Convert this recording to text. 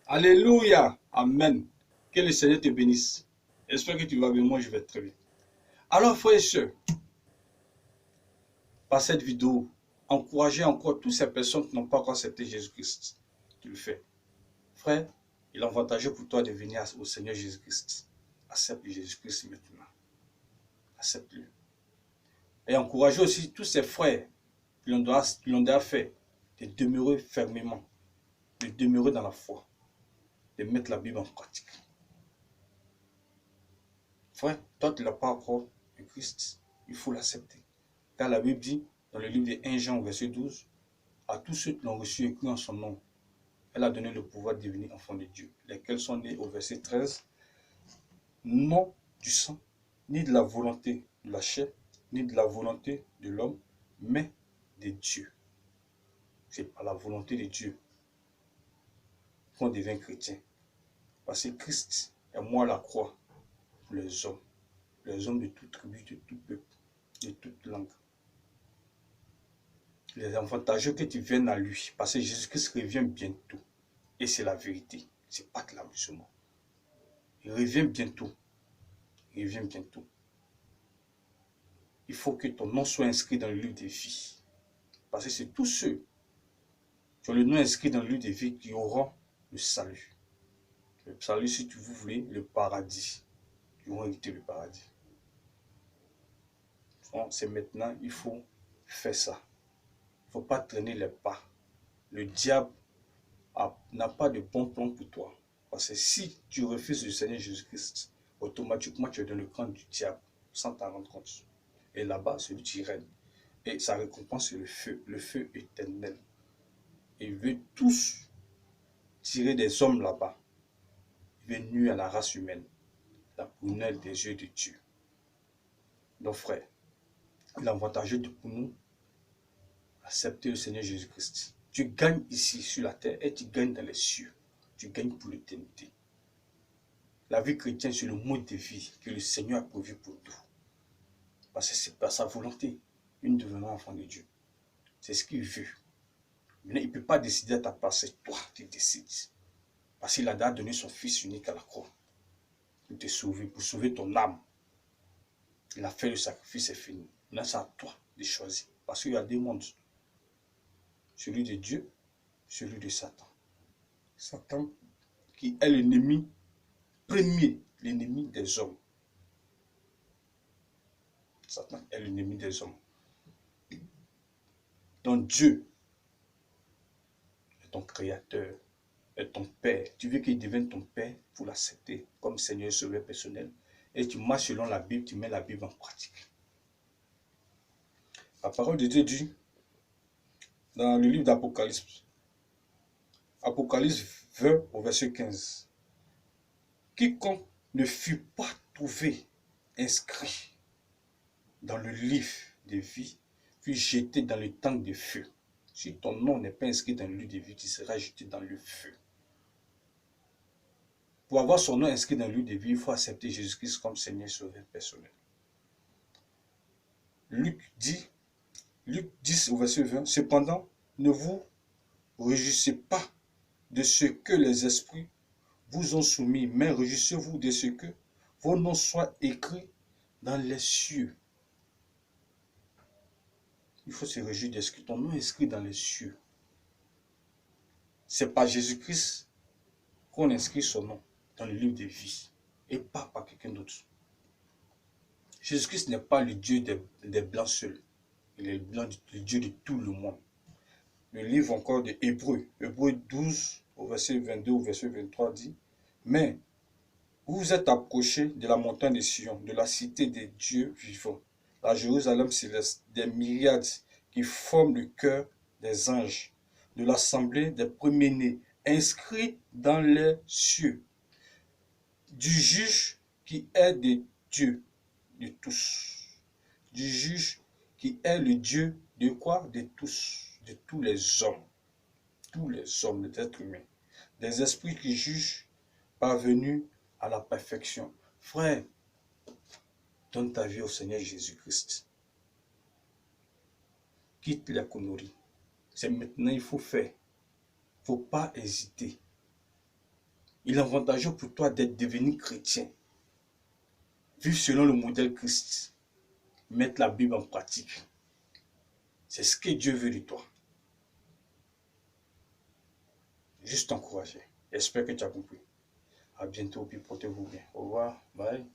Alléluia. Amen. Que le Seigneur te bénisse. J'espère que tu vas bien. Moi, je vais très bien. Alors, frères et sœurs, par cette vidéo, encouragez encore toutes ces personnes qui n'ont pas encore accepté Jésus-Christ. Tu le fais. Frère, il est avantageux pour toi de venir au Seigneur Jésus-Christ. Accepte Jésus-Christ maintenant. Accepte-le. Et encouragez aussi tous ces frères qui l'ont déjà fait de demeurer fermement, de demeurer dans la foi, de mettre la Bible en pratique. Frère, toi tu n'as pas encore le Christ, il faut l'accepter. Car la Bible dit, dans le livre de 1 Jean, verset 12, à tous ceux qui l'ont reçu et cru en son nom, elle a donné le pouvoir de devenir enfants de Dieu, lesquels sont nés au verset 13, non du sang, ni de la volonté de la chair, ni de la volonté de l'homme, mais de Dieu. C'est par la volonté de Dieu qu'on devient chrétien. Parce que Christ est mort à la croix pour les hommes de toute tribu, de tout peuple, de toute langue. Les avantageux que tu viennes à lui, parce que Jésus-Christ revient bientôt. Et c'est la vérité, c'est pas de l'amusement. Il revient bientôt. Il revient bientôt. Il faut que ton nom soit inscrit dans le livre des vies. Parce que c'est tous ceux qui ont le nom inscrit dans le livre des vies qui auront le salut. Le salut, si vous voulez, le paradis. Ils vont hériter le paradis. Donc, c'est maintenant, il faut faire ça. Il ne faut pas traîner les pas. Le diable n'a pas de bon plan pour toi. Parce que si tu refuses le Seigneur Jésus-Christ, automatiquement tu es dans le camp du diable sans t'en rendre compte. Et là-bas, celui qui règne. Et sa récompense, c'est le feu éternel. Et il veut tous tirer des hommes là-bas. Il veut nuire à la race humaine, la prunelle des yeux de Dieu. Donc frère, il est avantageux pour nous accepter le Seigneur Jésus-Christ. Tu gagnes ici sur la terre et tu gagnes dans les cieux. Tu gagnes pour l'éternité. La vie chrétienne, c'est le mode de vie que le Seigneur a prévu pour nous. Parce que c'est pas sa volonté. Nous devenons enfants de Dieu. C'est ce qu'il veut. Mais il ne peut pas décider à ta place, c'est toi qui décides. Parce qu'il a déjà donné son Fils unique à la croix. Pour te sauver, pour sauver ton âme. Il a fait le sacrifice, c'est fini. Maintenant, c'est à toi de choisir. Parce qu'il y a deux mondes. Celui de Dieu, celui de Satan. Satan qui est l'ennemi premier, l'ennemi des hommes. Satan est l'ennemi des hommes. Donc Dieu est ton créateur, est ton père. Tu veux qu'il devienne ton père pour l'accepter comme Seigneur et Sauveur personnel. Et tu marches selon la Bible, tu mets la Bible en pratique. La parole de Dieu dit dans le livre d'Apocalypse, Apocalypse 20 au verset 15. Quiconque ne fut pas trouvé inscrit dans le livre de vie, fut jeté dans le temps de feu. Si ton nom n'est pas inscrit dans le livre de vie, tu seras jeté dans le feu. Pour avoir son nom inscrit dans le livre de vie, il faut accepter Jésus-Christ comme Seigneur et Sauveur personnel. Luc 10 au verset 20, cependant, ne vous réjouissez pas de ce que les esprits vous ont soumis, mais réjouissez-vous de ce que vos noms soient écrits dans les cieux. Il faut se réjouir de ce que ton nom est inscrit dans les cieux. C'est par Jésus-Christ qu'on inscrit son nom dans le livre de vie et pas par quelqu'un d'autre. Jésus-Christ n'est pas le Dieu des blancs seuls. Il est le Dieu de tout le monde. Le livre encore de Hébreux, Hébreux 12 au verset 22 au verset 23 dit, mais vous vous êtes approchés de la montagne de Sion, de la cité des dieux vivants, la Jérusalem céleste, des myriades qui forment le cœur des anges, de l'assemblée des premiers-nés, inscrits dans les cieux, du juge qui est de Dieu de tous, du juge qui est le Dieu de quoi? De tous, de tous les hommes, les êtres humains, des esprits qui jugent parvenus à la perfection. Frère, donne ta vie au Seigneur Jésus-Christ. Quitte les conneries. C'est maintenant il faut faire. Il ne faut pas hésiter. Il est avantageux pour toi d'être devenu chrétien. Vivre selon le modèle Christ. Mettre la Bible en pratique. C'est ce que Dieu veut de toi. Juste t'encourager. J'espère que tu as compris. À bientôt, puis portez-vous bien. Au revoir. Bye.